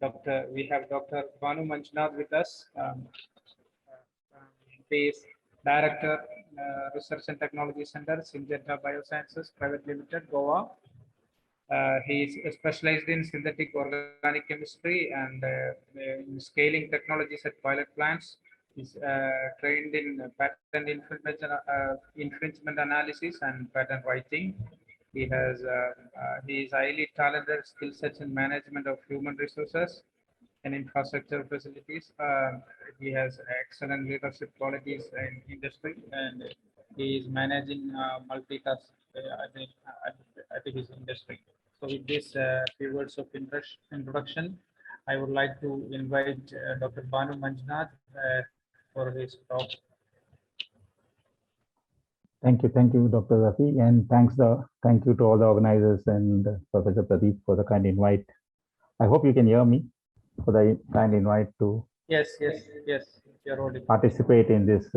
We have Dr. Banu Manjunath with us. He is Director, Research and Technology Center, Syngenta Biosciences Private Limited, Goa. He is specialized in synthetic organic chemistry and in scaling technologies at pilot plants. He's trained in patent infringement analysis and patent writing. He is highly talented skill sets in management of human resources and infrastructure facilities. He has excellent leadership qualities in industry, and he is managing multitask at his industry. So with this few words of introduction, I would like to invite Dr. Banu Manjunath for his talk. Thank you, Dr. Rafi, and thank you to all the organizers and Professor Pradeep for the kind invite. I hope you can hear me for the kind invite to Yes, you're audible. Participate in this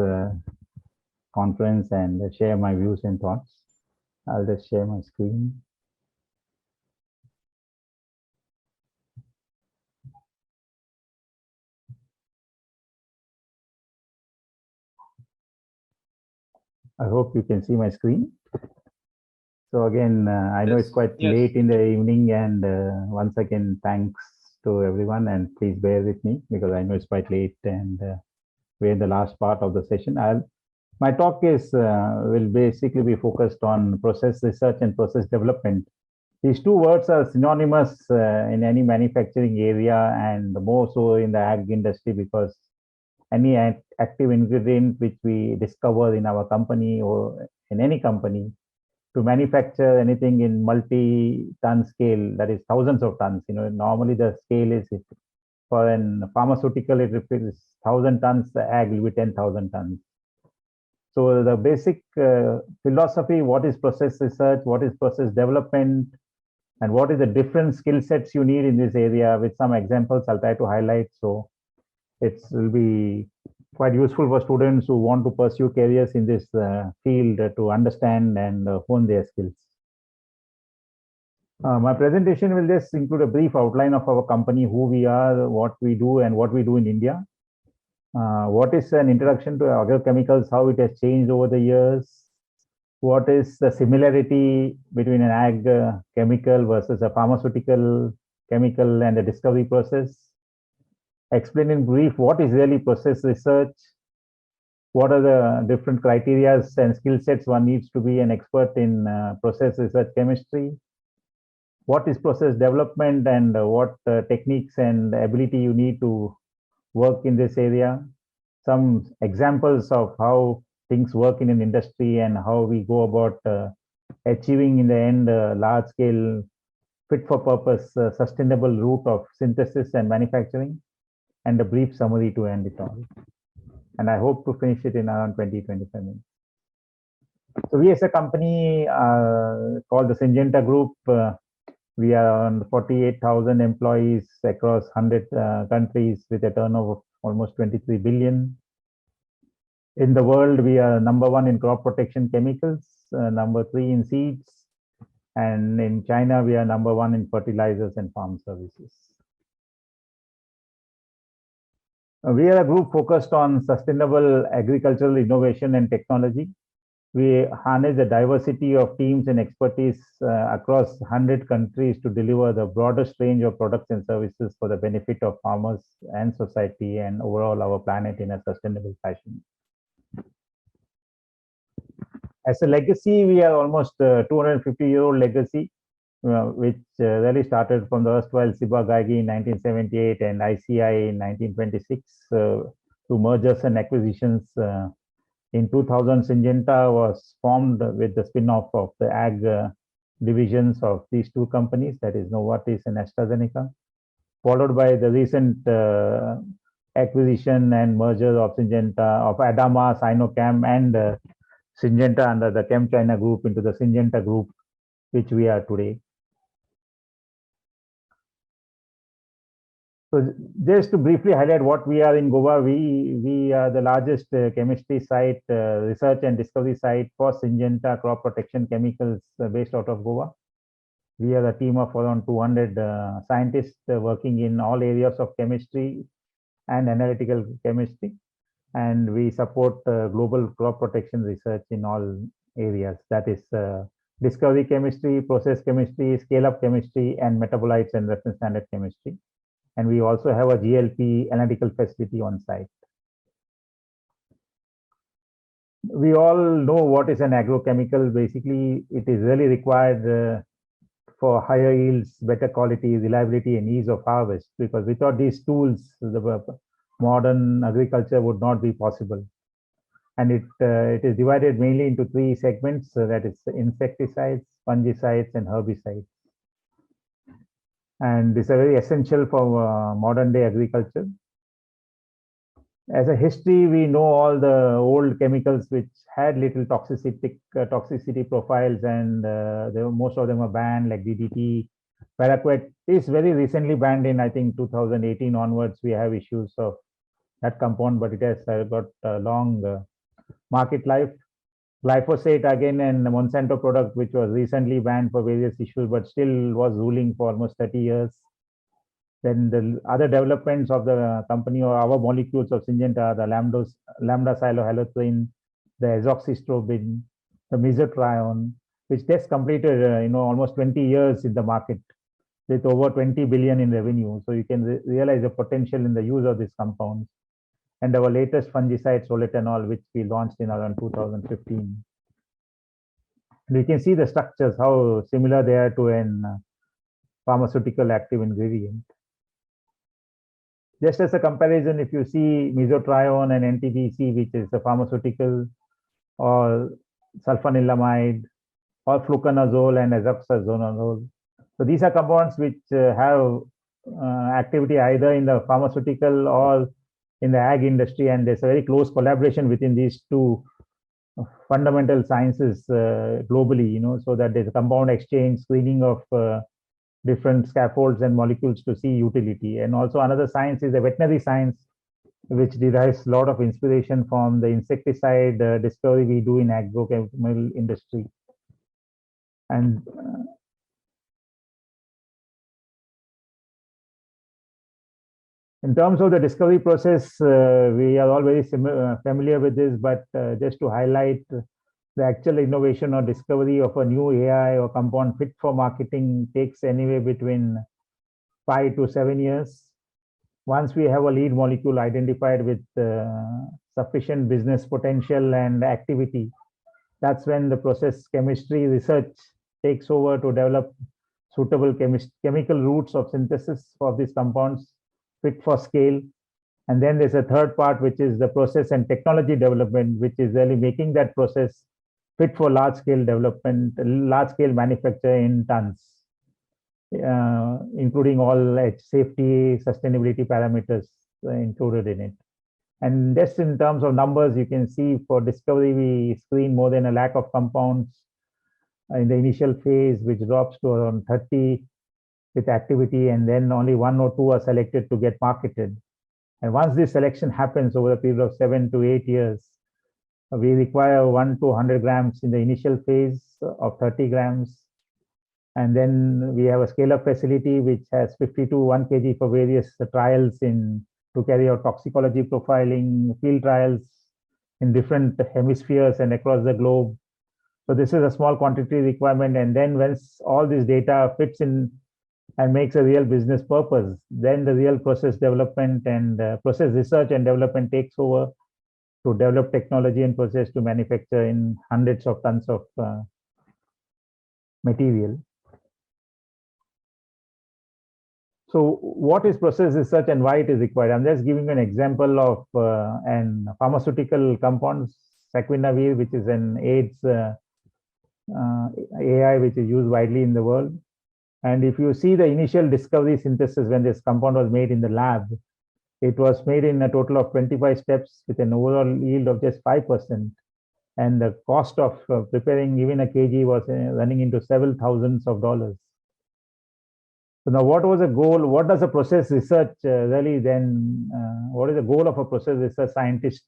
conference and share my views and thoughts. I'll just share my screen. I hope you can see my screen. So again, I know it's quite late in the evening, and once again, thanks to everyone, and please bear with me because I know it's quite late and we're in the last part of the session. My talk will basically be focused on process research and process development. These two words are synonymous in any manufacturing area, and more so in the ag industry, because any active ingredient which we discover in our company or in any company to manufacture anything in multi-ton scale, that is thousands of tons. Normally the scale is, for an pharmaceutical, it is 1,000 tons, the ag will be 10,000 tons. So the basic philosophy, what is process research, what is process development, and what is the different skill sets you need in this area, with some examples I'll try to highlight. So it will be quite useful for students who want to pursue careers in this field to understand and hone their skills. My presentation will just include a brief outline of our company, who we are, what we do, and what we do in India. What is an introduction to agrochemicals, how it has changed over the years, what is the similarity between an ag chemical versus a pharmaceutical chemical and the discovery process. Explain in brief what is really process research, what are the different criteria and skill sets one needs to be an expert in process research chemistry, what is process development, and what techniques and ability you need to work in this area, some examples of how things work in an industry and how we go about achieving in the end large scale fit for purpose sustainable route of synthesis and manufacturing, and a brief summary to end it all. And I hope to finish it in around 20-25 minutes. So we as a company called the Syngenta Group, we are around 48,000 employees across 100 countries with a turnover of almost 23 billion. In the world, we are #1 in crop protection chemicals, #3 in seeds, and in China, we are #1 in fertilizers and farm services. We are a group focused on sustainable agricultural innovation and technology. We harness the diversity of teams and expertise across 100 countries to deliver the broadest range of products and services for the benefit of farmers and society and overall our planet in a sustainable fashion. As a legacy, we are almost 250-year-old legacy, which really started from the erstwhile Ciba Geigy in 1978 and ICI in 1926 through mergers and acquisitions. In 2000, Syngenta was formed with the spin-off of the ag divisions of these two companies, that is Novartis and AstraZeneca, followed by the recent acquisition and merger of Syngenta, of Adama, Sinochem, and Syngenta under the ChemChina group into the Syngenta group, which we are today. So just to briefly highlight what we are in Goa, we are the largest chemistry site, research and discovery site for Syngenta crop protection chemicals based out of Goa. We are a team of around 200 scientists working in all areas of chemistry and analytical chemistry. And we support global crop protection research in all areas. That is discovery chemistry, process chemistry, scale-up chemistry, and metabolites and reference standard chemistry. And we also have a GLP analytical facility on site. We all know what is an agrochemical. Basically, it is really required for higher yields, better quality, reliability, and ease of harvest, because without these tools, the modern agriculture would not be possible. And it is divided mainly into three segments, that is insecticides, fungicides, and herbicides. And these are very essential for modern day agriculture. As a history, we know all the old chemicals which had little toxicity profiles, and most of them are banned, like DDT. Paraquat is very recently banned in, I think, 2018 onwards. We have issues of that compound, but it has got a long market life. Glyphosate, again, and Monsanto product, which was recently banned for various issues, but still was ruling for almost 30 years. Then the other developments of the company or our molecules of Syngenta, the lambda cylohalothrin, the azoxystrobin, the mesotrione, which just completed almost 20 years in the market with over 20 billion in revenue. So you can realize the potential in the use of these compounds. And our latest fungicide, Soletanol, which we launched in around 2015. And you can see the structures, how similar they are to an pharmaceutical active ingredient. Just as a comparison, if you see mesotrione and NTBC, which is a pharmaceutical, or sulfanilamide, or fluconazole and azoxazonazole. So these are compounds which have activity either in the pharmaceutical or in the ag industry, and there's a very close collaboration within these two fundamental sciences globally, so that there's a compound exchange, screening of different scaffolds and molecules to see utility. And also another science is the veterinary science, which derives a lot of inspiration from the insecticide discovery we do in agrochemical industry. And in terms of the discovery process, we are all very familiar with this, but just to highlight, the actual innovation or discovery of a new AI or compound fit for marketing takes anywhere between 5 to 7 years. Once we have a lead molecule identified with sufficient business potential and activity, that's when the process chemistry research takes over to develop suitable chemical routes of synthesis for these compounds fit for scale. And then there's a third part, which is the process and technology development, which is really making that process fit for large scale development, large scale manufacture in tons, including all safety, sustainability parameters included in it. And just in terms of numbers, you can see for discovery, we screen more than 1 lakh of compounds in the initial phase, which drops to around 30 with activity, and then only 1 or 2 are selected to get marketed. And once this selection happens over a period of 7 to 8 years, we require 1 to 100 grams in the initial phase of 30 grams. And then we have a scale-up facility which has 50 to 1 kg for various trials to carry out toxicology profiling, field trials in different hemispheres and across the globe. So this is a small quantity requirement. And then once all this data fits in and makes a real business purpose, then the real process development and process research and development takes over to develop technology and process to manufacture in hundreds of tons of material. So what is process research and why it is required? I'm just giving an example of an pharmaceutical compound, saquinavir, which is an AIDS AI, which is used widely in the world. And if you see the initial discovery synthesis, when this compound was made in the lab, it was made in a total of 25 steps with an overall yield of just 5%. And the cost of preparing even a kg was running into several thousands of dollars. So now what was the goal? What does a process research really then, what is the goal of a process research scientist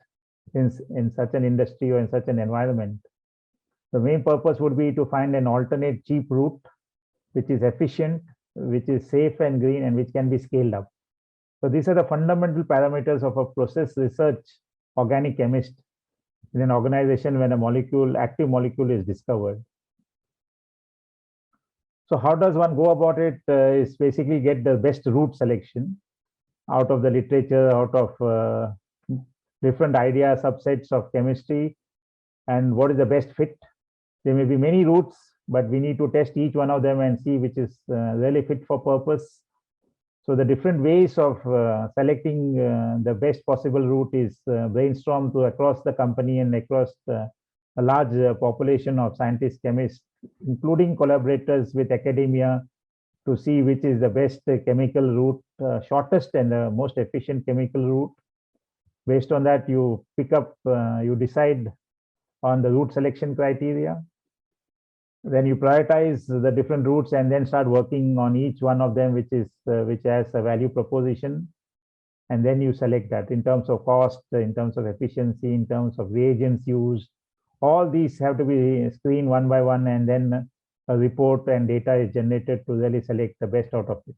in such an industry or in such an environment? The main purpose would be to find an alternate cheap route which is efficient, which is safe and green, and which can be scaled up. So these are the fundamental parameters of a process research organic chemist in an organization when a molecule, active molecule, is discovered. So how does one go about it? Is basically get the best route selection out of the literature, out of different idea subsets of chemistry, and what is the best fit. There may be many routes, but we need to test each one of them and see which is really fit for purpose. So the different ways of selecting the best possible route is brainstormed across the company and across a large population of scientists, chemists, including collaborators with academia, to see which is the best chemical route, shortest and the most efficient chemical route. Based on that, you pick up, you decide on the route selection criteria. Then you prioritize the different routes and then start working on each one of them, which has a value proposition. And then you select that in terms of cost, in terms of efficiency, in terms of reagents used. All these have to be screened one by one, and then a report and data is generated to really select the best out of it.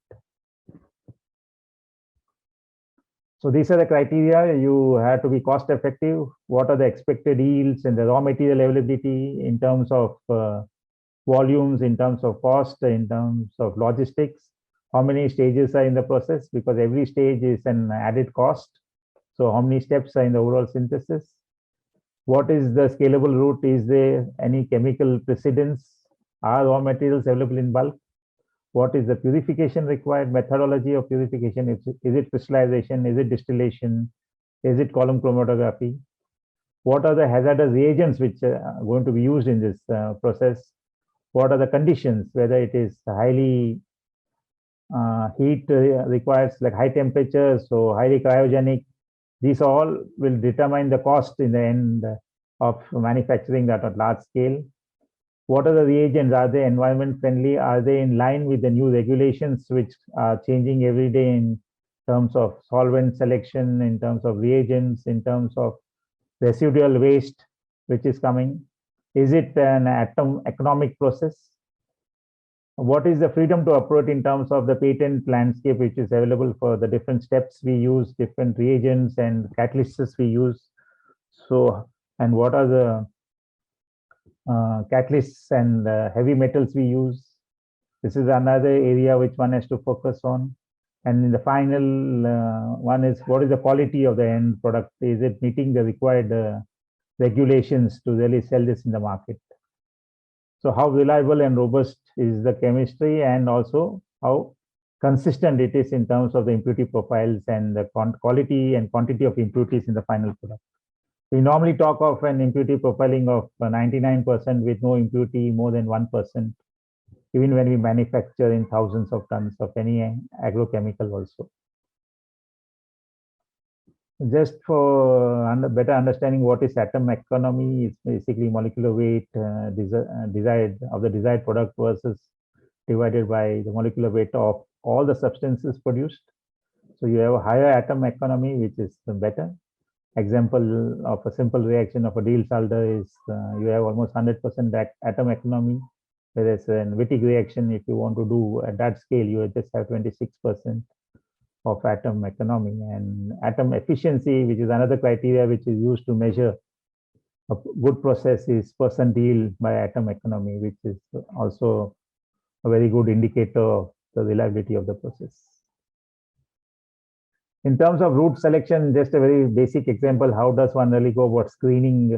So these are the criteria. You have to be cost effective. What are the expected yields and the raw material availability in terms of volumes, in terms of cost, in terms of logistics? How many stages are in the process? Because every stage is an added cost. So how many steps are in the overall synthesis? What is the scalable route? Is there any chemical precedence? Are raw materials available in bulk? What is the purification required? Methodology of purification? Is it crystallization? Is it distillation? Is it column chromatography? What are the hazardous reagents which are going to be used in this process? What are the conditions? Whether it is highly heat requires, like high temperatures, so highly cryogenic. These all will determine the cost in the end of manufacturing that at large scale. What are the reagents? Are they environment friendly? Are they in line with the new regulations which are changing every day in terms of solvent selection, in terms of reagents, in terms of residual waste which is coming? Is it an atom economic process? What is the freedom to operate in terms of the patent landscape which is available for the different steps we use, different reagents and catalysts we use? So, and what are the catalysts and heavy metals we use? This is another area which one has to focus on. And in the final one is, what is the quality of the end product? Is it meeting the required regulations to really sell this in the market? So how reliable and robust is the chemistry, and also how consistent it is in terms of the impurity profiles and the quality and quantity of impurities in the final product. We normally talk of an impurity profiling of 99% with no impurity more than 1%, even when we manufacture in thousands of tons of any agrochemical also. Just for better understanding what is atom economy, it's basically molecular weight desired product versus divided by the molecular weight of all the substances produced. So you have a higher atom economy, which is better. Example of a simple reaction of a Diels-Alder is you have almost 100% atom economy, whereas in Wittig reaction, if you want to do at that scale, you just have 26% of atom economy. And atom efficiency, which is another criteria which is used to measure a good process, is percentile by atom economy, which is also a very good indicator of the reliability of the process. In terms of route selection, just a very basic example, how does one really go about screening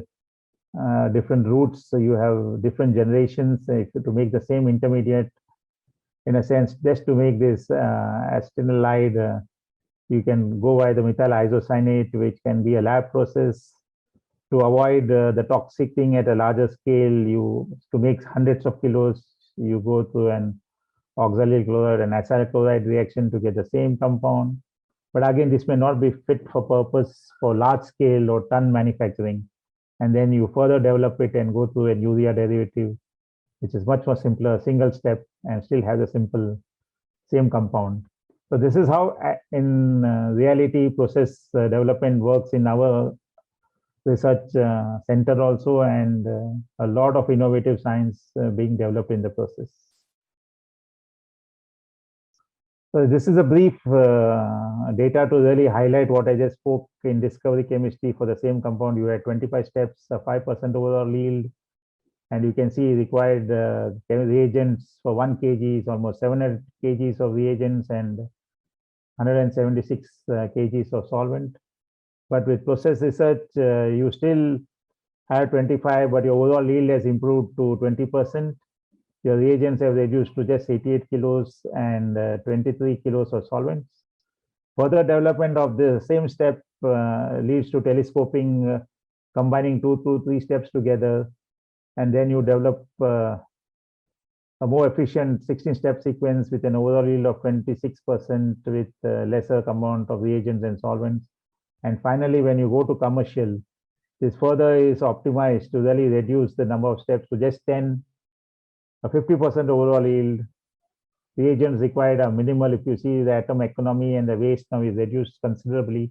different routes? So you have different generations to make the same intermediate. In a sense, just to make this acetanilide, you can go by the methyl isocyanate, which can be a lab process. To avoid the toxic thing at a larger scale, to make hundreds of kilos, you go through an oxalyl chloride and acyl chloride reaction to get the same compound. But again, this may not be fit for purpose for large scale or ton manufacturing. And then you further develop it and go through a urea derivative, which is much more simpler, single step, and still has a same compound. So this is how in reality process development works in our research center also, and a lot of innovative science being developed in the process. So this is a brief data to really highlight what I just spoke in discovery chemistry. For the same compound, you had 25 steps, 5% overall yield, and you can see required reagents for 1 kg is almost 700 kgs of reagents and 176 kgs of solvent. But with process research, you still have 25, but your overall yield has improved to 20%. Your reagents have reduced to just 88 kilos and 23 kilos of solvents. Further development of the same step leads to telescoping, combining 2 to 3 steps together, and then you develop a more efficient 16-step sequence with an overall yield of 26% with lesser amount of reagents and solvents. And finally, when you go to commercial, this further is optimized to really reduce the number of steps to just 10, a 50% overall yield. Reagents required are minimal. If you see the atom economy and the waste now is reduced considerably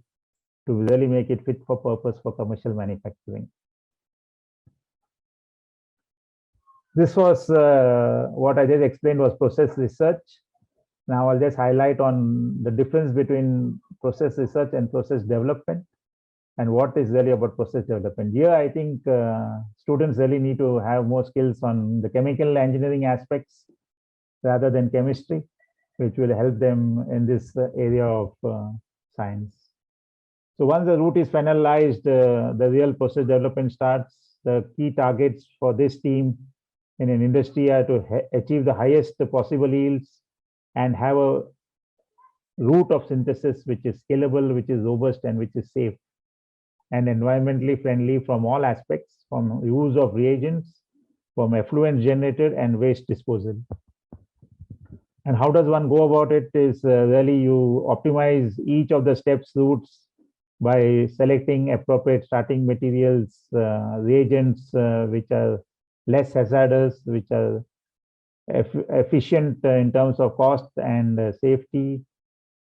to really make it fit for purpose for commercial manufacturing. This was what I just explained was process research. Now I'll just highlight on the difference between process research and process development and what is really about process development. Here, I think students really need to have more skills on the chemical engineering aspects rather than chemistry, which will help them in this area of science. So once the route is finalized, the real process development starts. The key targets for this team in an industry are to achieve the highest possible yields and have a route of synthesis which is scalable, which is robust, and which is safe and environmentally friendly from all aspects, from use of reagents, from effluent generated and waste disposal. And how does one go about it is really you optimize each of the steps routes by selecting appropriate starting materials, reagents which are less hazardous, which are efficient in terms of cost and safety.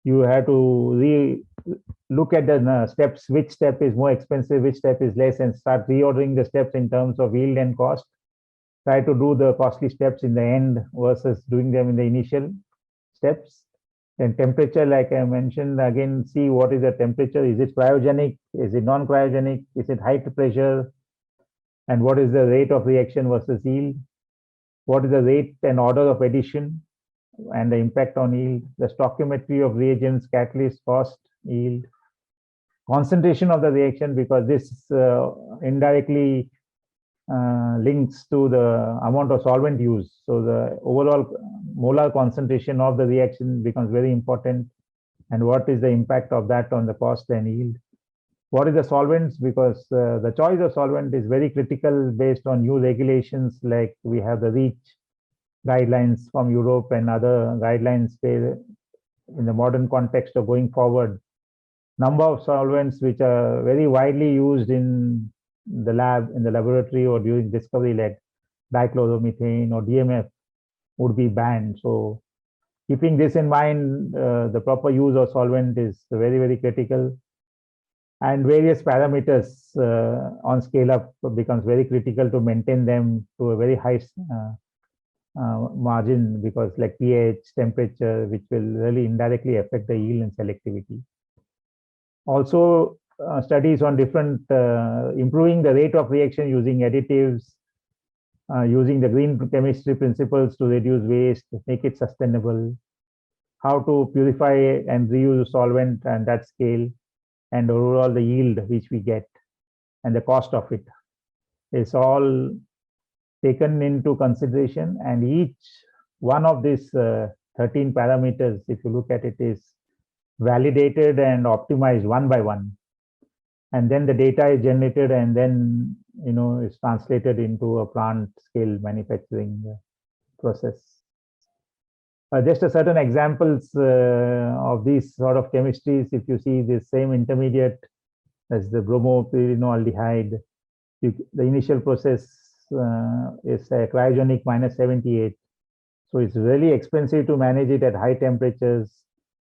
You have to look at the steps, which step is more expensive, which step is less, and start reordering the steps in terms of yield and cost. Try to do the costly steps in the end versus doing them in the initial steps. Then temperature, like I mentioned, again, see what is the temperature. Is it cryogenic? Is it non-cryogenic? Is it high pressure? And what is the rate of reaction versus yield? What is the rate and order of addition and the impact on yield? The stoichiometry of reagents, catalyst, cost, yield. Concentration of the reaction, because this indirectly links to the amount of solvent used. So the overall molar concentration of the reaction becomes very important. And what is the impact of that on the cost and yield? What is the solvents? Because the choice of solvent is very critical based on new regulations, like we have the REACH guidelines from Europe and other guidelines in the modern context of going forward. Number of solvents which are very widely used in the lab, in the laboratory, or during discovery, like dichloromethane or DMF, would be banned. So keeping this in mind, the proper use of solvent is very, very critical. And various parameters on scale up becomes very critical to maintain them to a very high margin, because like pH, temperature, which will really indirectly affect the yield and selectivity. Also, studies on different improving the rate of reaction using additives, using the green chemistry principles to reduce waste, make it sustainable, how to purify and reuse solvent and that scale, and overall the yield which we get and the cost of it is all taken into consideration. And each one of these 13 parameters, if you look at it, is validated and optimized one by one. And then the data is generated and then is translated into a plant scale manufacturing process. Just a certain examples of these sort of chemistries. If you see the same intermediate as the bromopyrenoldehyde, the initial process is cryogenic -78. So it's really expensive to manage it at high temperatures.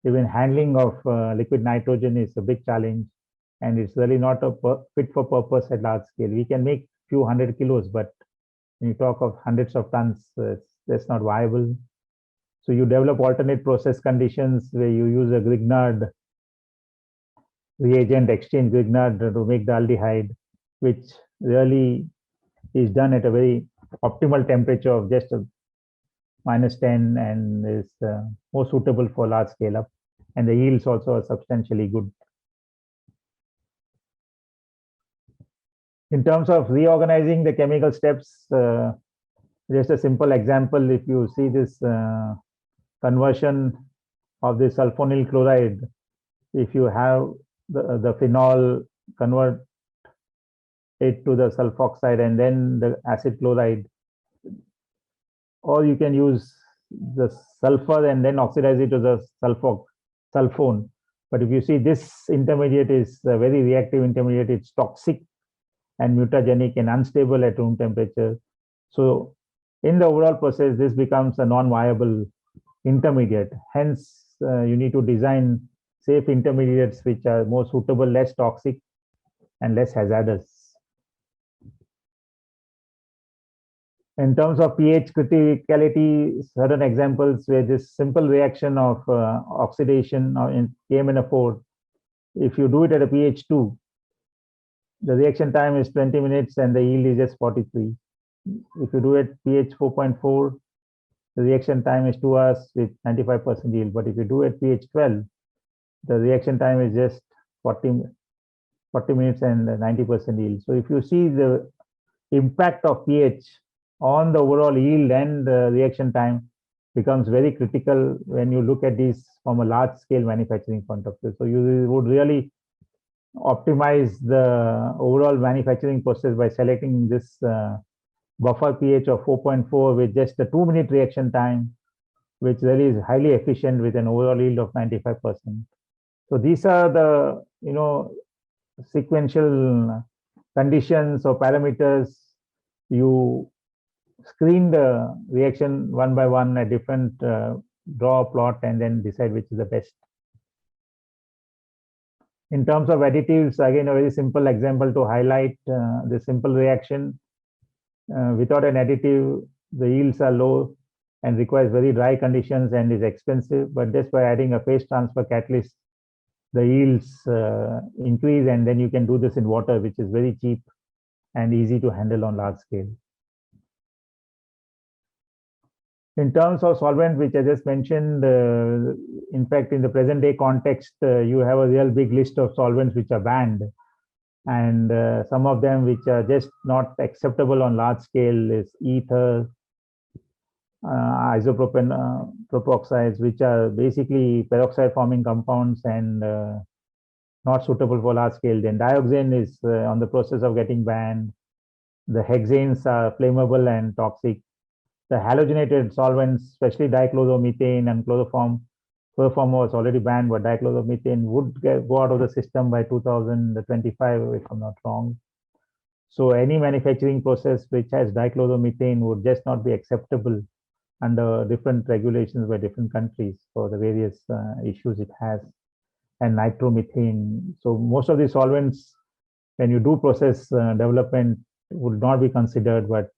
Even handling of liquid nitrogen is a big challenge, and it's really not a fit for purpose at large scale. We can make few hundred kilos, but when you talk of hundreds of tons, that's not viable. So you develop alternate process conditions where you use a Grignard reagent, exchange Grignard to make the aldehyde, which really is done at a very optimal temperature of just a -10 and is more suitable for large scale up. And the yields also are substantially good. In terms of reorganizing the chemical steps, just a simple example, if you see this conversion of the sulfonyl chloride, if you have the phenol convert it to the sulfoxide and then the acid chloride, or you can use the sulfur and then oxidize it to the sulfone. But if you see, this intermediate is a very reactive intermediate, it's toxic and mutagenic and unstable at room temperature. So in the overall process, this becomes a non-viable intermediate. Hence, you need to design safe intermediates which are more suitable, less toxic, and less hazardous. In terms of pH criticality, certain examples where this simple reaction of oxidation in KMnO4, if you do it at a pH 2, the reaction time is 20 minutes and the yield is just 43. If you do it pH 4.4, the reaction time is 2 hours with 95% yield. But if you do it pH 12, the reaction time is just 40 minutes and 90% yield. So if you see the impact of pH on the overall yield and reaction time becomes very critical when you look at these from a large scale manufacturing point of view. So you would really optimize the overall manufacturing process by selecting this buffer pH of 4.4 with just a 2-minute reaction time, which really is highly efficient with an overall yield of 95%. So these are the sequential conditions or parameters. You screen the reaction one by one at different, draw a plot and then decide which is the best. In terms of additives, again, a very simple example to highlight the simple reaction. Without an additive, the yields are low and requires very dry conditions and is expensive. But just by adding a phase transfer catalyst, the yields increase, and then you can do this in water, which is very cheap and easy to handle on large scale. In terms of solvent, which I just mentioned, in fact, in the present day context, you have a real big list of solvents which are banned. And some of them which are just not acceptable on large scale is ether, isopropane propoxides, which are basically peroxide forming compounds and not suitable for large scale. Then dioxane is on the process of getting banned. The hexanes are flammable and toxic. The halogenated solvents, especially dichloromethane and chloroform was already banned, but dichloromethane would go out of the system by 2025, if I'm not wrong. So any manufacturing process which has dichloromethane would just not be acceptable under different regulations by different countries for the various issues it has. And nitromethane. So most of the solvents, when you do process development, would not be considered, but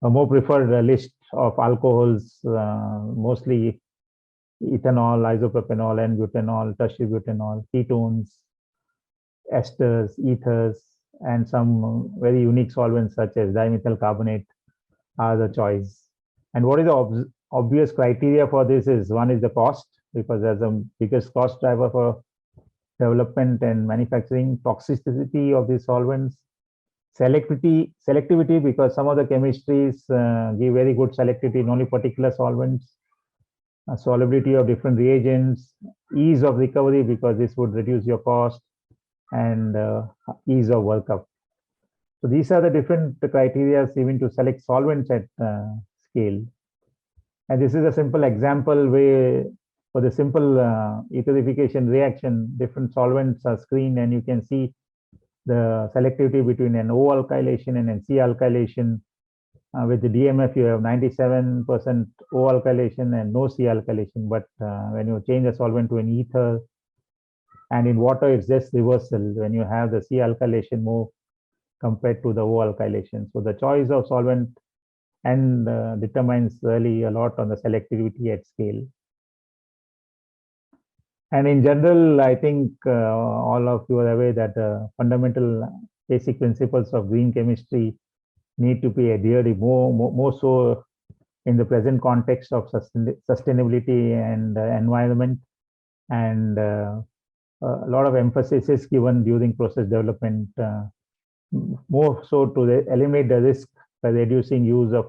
a more preferred list of alcohols, mostly ethanol, isopropanol, and butanol, tertiary butanol, ketones, esters, ethers, and some very unique solvents such as dimethyl carbonate are the choice. And what is the obvious criteria for this is, one is the cost, because that's the biggest cost driver for development and manufacturing. Toxicity of these solvents, selectivity, because some of the chemistries give very good selectivity in only particular solvents, solubility of different reagents, ease of recovery, because this would reduce your cost, and ease of workup. So these are the different criteria even to select solvents at scale. And this is a simple example where for the simple etherification reaction, different solvents are screened, and you can see the selectivity between an O alkylation and an C alkylation. With the DMF, you have 97% O alkylation and no C alkylation. But when you change a solvent to an ether, and in water, it's just reversal when you have the C alkylation more compared to the O alkylation. So the choice of solvent and determines really a lot on the selectivity at scale. And in general, I think all of you are aware that fundamental basic principles of green chemistry need to be adhered more so in the present context of sustainability and environment, and a lot of emphasis is given during process development, more so to eliminate the risk by reducing use of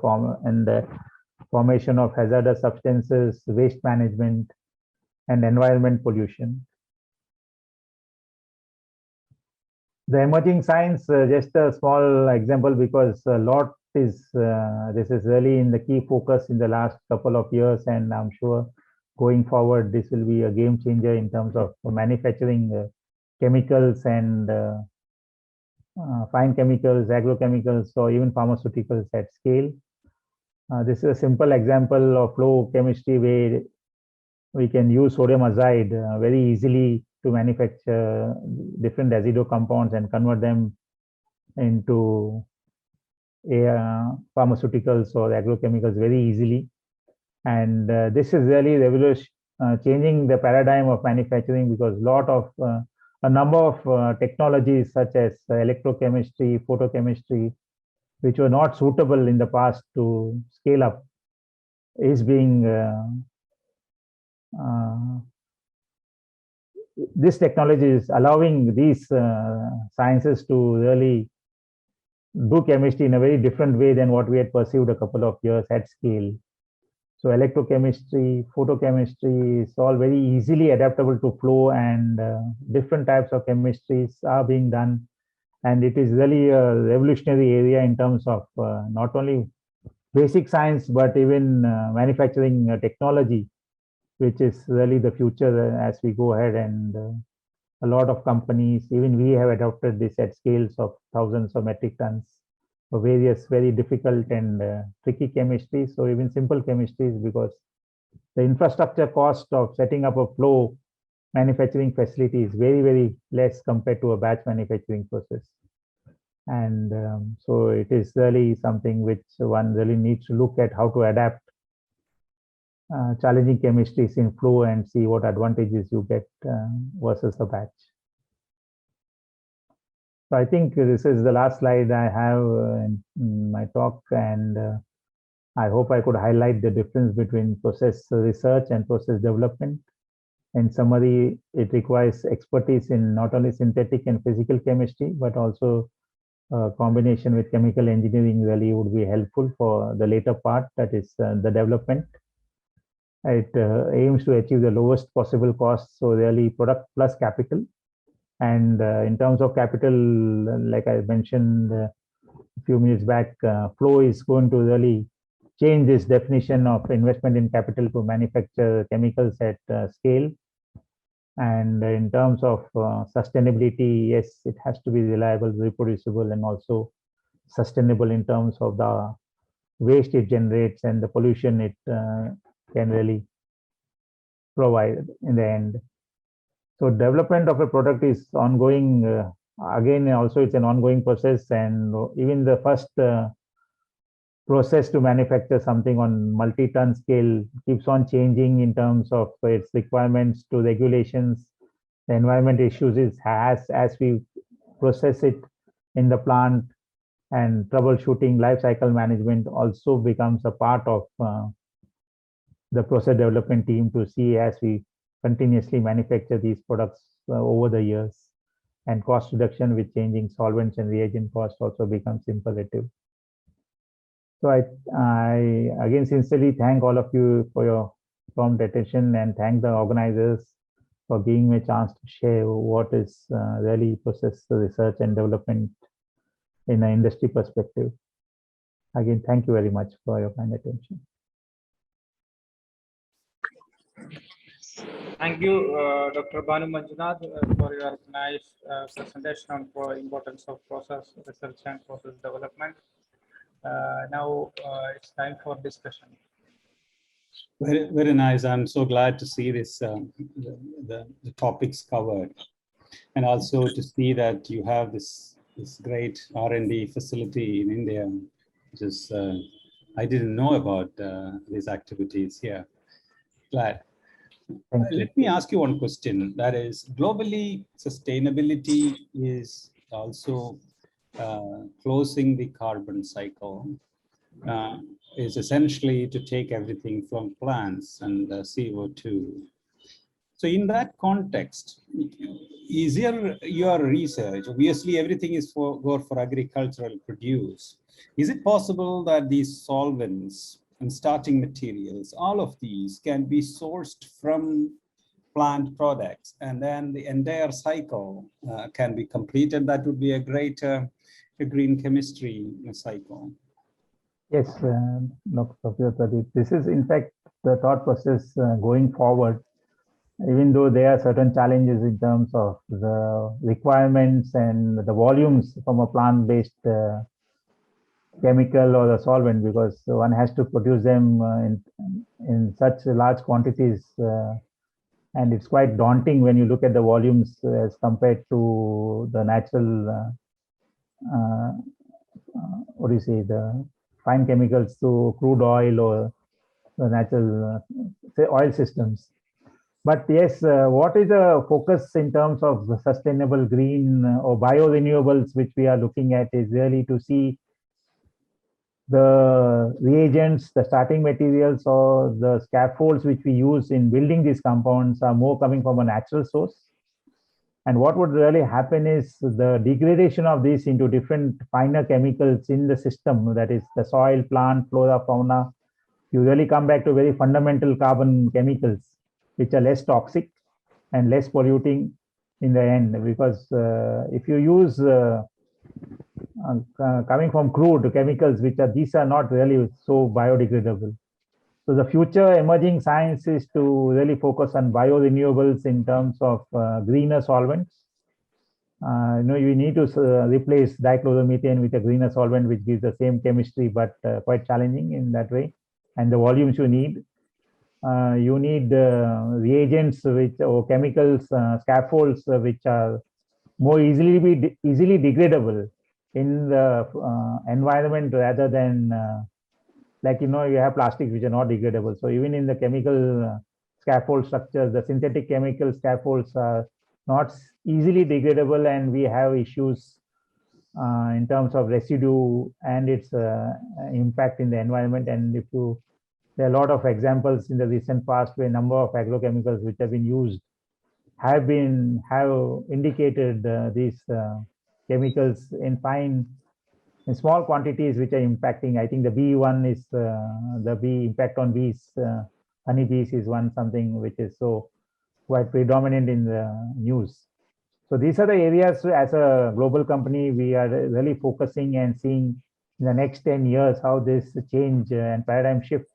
formation of hazardous substances, waste management, and environment pollution. The emerging science, just a small example, because a lot is, this is really in the key focus in the last couple of years, and I'm sure going forward, this will be a game changer in terms of manufacturing chemicals and fine chemicals, agrochemicals, or even pharmaceuticals at scale. This is a simple example of flow chemistry where we can use sodium azide very easily to manufacture different azido compounds and convert them into pharmaceuticals or agrochemicals very easily. And this is really changing the paradigm of manufacturing, because a number of technologies such as electrochemistry, photochemistry, which were not suitable in the past to scale up, is being this technology is allowing these sciences to really do chemistry in a very different way than what we had perceived a couple of years at scale. So electrochemistry, photochemistry is all very easily adaptable to flow, and different types of chemistries are being done. And it is really a revolutionary area in terms of not only basic science, but even manufacturing technology, which is really the future as we go ahead. And a lot of companies, even we have adopted this at scales of thousands of metric tons for various very difficult and tricky chemistries, or even simple chemistries, because the infrastructure cost of setting up a flow manufacturing facility is very, very less compared to a batch manufacturing process. And so it is really something which one really needs to look at, how to adapt challenging chemistries in flow and see what advantages you get versus the batch. So I think this is the last slide I have in my talk, and I hope I could highlight the difference between process research and process development. In summary, it requires expertise in not only synthetic and physical chemistry, but also combination with chemical engineering really would be helpful for the later part, that is the development. It aims to achieve the lowest possible cost, so really product plus capital. And in terms of capital, like I mentioned a few minutes back, flow is going to really change this definition of investment in capital to manufacture chemicals at scale. And in terms of sustainability, yes, it has to be reliable, reproducible, and also sustainable in terms of the waste it generates and the pollution it can really provide in the end. So development of a product is ongoing. Again, also it's an ongoing process, and even the first process to manufacture something on multi-ton scale keeps on changing in terms of its requirements to regulations, the environment issues as we process it in the plant, and troubleshooting, life cycle management also becomes a part of the process development team to see as we continuously manufacture these products over the years. And cost reduction with changing solvents and reagent costs also becomes imperative. So I again sincerely thank all of you for your prompt attention, and thank the organizers for giving me a chance to share what is really process research and development in an industry perspective. Again, thank you very much for your kind attention. Thank you, Dr. Banu Manjunath, for your nice presentation on the importance of process research and process development. Now it's time for discussion. Very, very nice. I'm so glad to see this, the topics covered, and also to see that you have this great R&D facility in India, which is I didn't know about these activities here. Glad. Thank you. Let me ask you one question. That is, globally, sustainability is also closing the carbon cycle. Is essentially to take everything from plants and CO2. So in that context, is your research, obviously everything is go for agricultural produce. Is it possible that these solvents and starting materials, all of these can be sourced from plant products, and then the entire cycle can be completed? That would be a great green chemistry cycle. Yes, Dr. Pradeep, this is in fact the thought process going forward, even though there are certain challenges in terms of the requirements and the volumes from a plant-based chemical or the solvent, because one has to produce them in such large quantities, and it's quite daunting when you look at the volumes as compared to the natural, what do you say, the fine chemicals to crude oil or the natural say oil systems. But yes, what is the focus in terms of the sustainable green or biorenewables, which we are looking at, is really to see the reagents, the starting materials, or the scaffolds which we use in building these compounds are more coming from a natural source. And what would really happen is the degradation of these into different finer chemicals in the system, that is the soil, plant, flora, fauna. You really come back to very fundamental carbon chemicals, which are less toxic and less polluting in the end. Because if you use coming from crude chemicals, these are not really so biodegradable. So the future emerging science is to really focus on biorenewables in terms of greener solvents. You need to replace dichloromethane with a greener solvent, which gives the same chemistry, but quite challenging in that way. And the volumes you need reagents or chemicals, scaffolds, which are more easily degradable in the environment, rather than you have plastics which are not degradable. So even in the chemical scaffold structures, the synthetic chemical scaffolds are not easily degradable, and we have issues in terms of residue and its impact in the environment. And there are a lot of examples in the recent past where a number of agrochemicals which have been used have indicated these chemicals in small quantities, which are impacting. I think the bee one is the bee impact on bees, honeybees is something which is so quite predominant in the news. So these are the areas as a global company we are really focusing and seeing in the next 10 years how this change and paradigm shift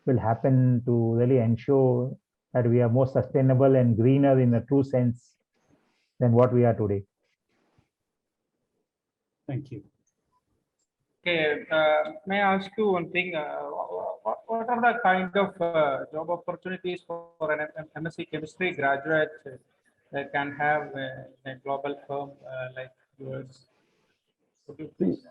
will happen to really ensure that we are more sustainable and greener in a true sense than what we are today. Thank you. Okay, may I ask you one thing? What are the kind of job opportunities for an MSc chemistry graduate that can have a global firm like yours? Could you please?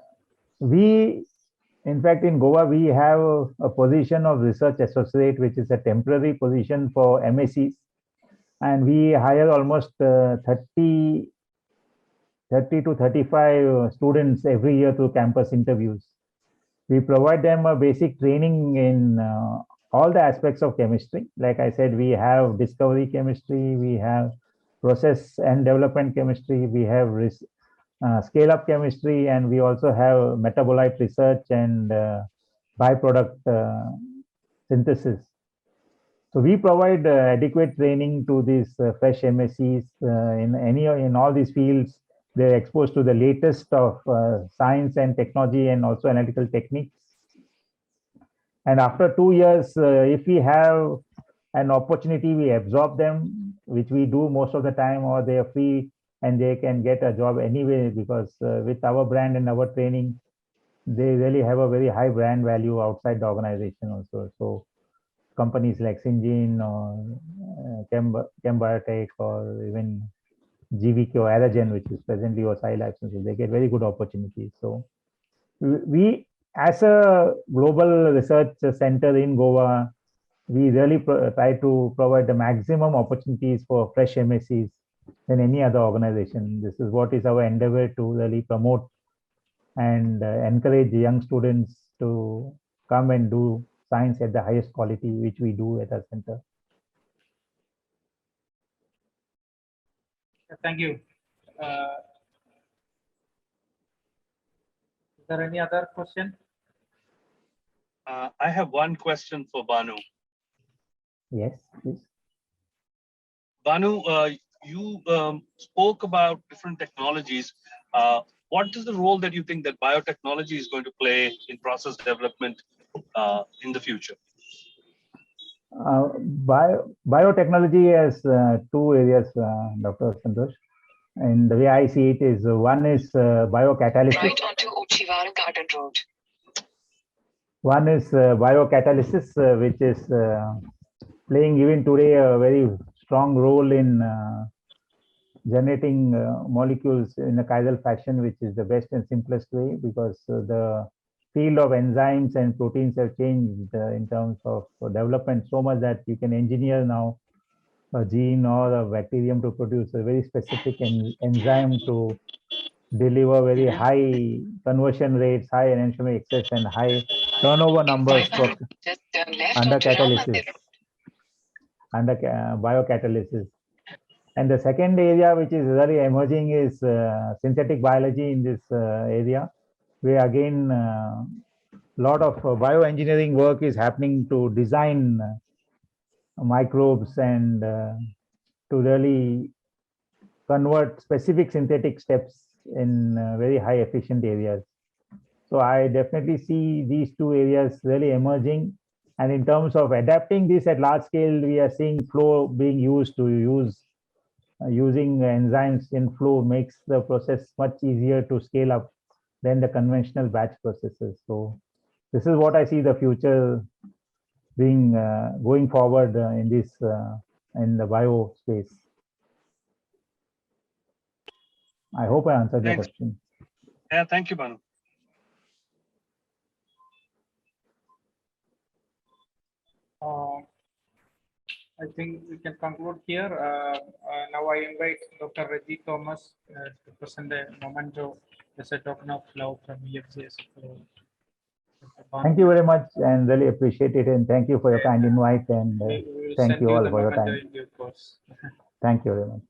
In fact, in Goa, we have a position of research associate, which is a temporary position for MScs. And we hire almost 30 to 35 students every year through campus interviews. We provide them a basic training in all the aspects of chemistry. Like I said, we have discovery chemistry, we have process and development chemistry, we have scale-up chemistry, and we also have metabolite research and byproduct synthesis. So we provide adequate training to these fresh MScs in all these fields. They're exposed to the latest of science and technology and also analytical techniques. And after 2 years, if we have an opportunity, we absorb them, which we do most of the time, or they are free and they can get a job anyway, because with our brand and our training, they really have a very high brand value outside the organization also. So companies like Syngene or Chembiotech or even GVK or Aragen, which is presently or Sci Life Sciences, they get very good opportunities. So we as a global research center in Goa, we really try to provide the maximum opportunities for fresh MSCs than any other organization. This is what is our endeavor to really promote and encourage young students to come and do science at the highest quality, which we do at our center. Thank you. Is there any other question? I have one question for Banu. Yes, please. Banu, you spoke about different technologies. What is the role that you think that biotechnology is going to play in process development in the future? Biotechnology has two areas, Dr. Santosh. And the way I see it is one is biocatalysis. Right onto Uchivaram Garden Road. One is biocatalysis, which is playing even today a very strong role in generating molecules in a chiral fashion, which is the best and simplest way, because the field of enzymes and proteins have changed in terms of development so much that you can engineer now a gene or a bacterium to produce a very specific enzyme to deliver very high conversion rates, high enantiomer excess, and high turnover numbers for Just turn left under onto Ram catalysis, Mandir. under biocatalysis. And the second area which is very emerging is synthetic biology in this area, where again a lot of bioengineering work is happening to design microbes and to really convert specific synthetic steps in very high efficient areas. So I definitely see these two areas really emerging. And in terms of adapting this at large scale, we are seeing flow being used to using enzymes in flow makes the process much easier to scale up than the conventional batch processes. So this is what I see the future being going forward in this in the bio space. I hope I answered your Thanks. question. Yeah, thank you, Banu. I think we can conclude here. Now I invite Dr. Reggie Thomas to present a memento as a token of love from EFCS. Thank you very much and really appreciate it. And thank you for your kind invite. And We will thank send you all the for your memento time. in due course. Thank you very much.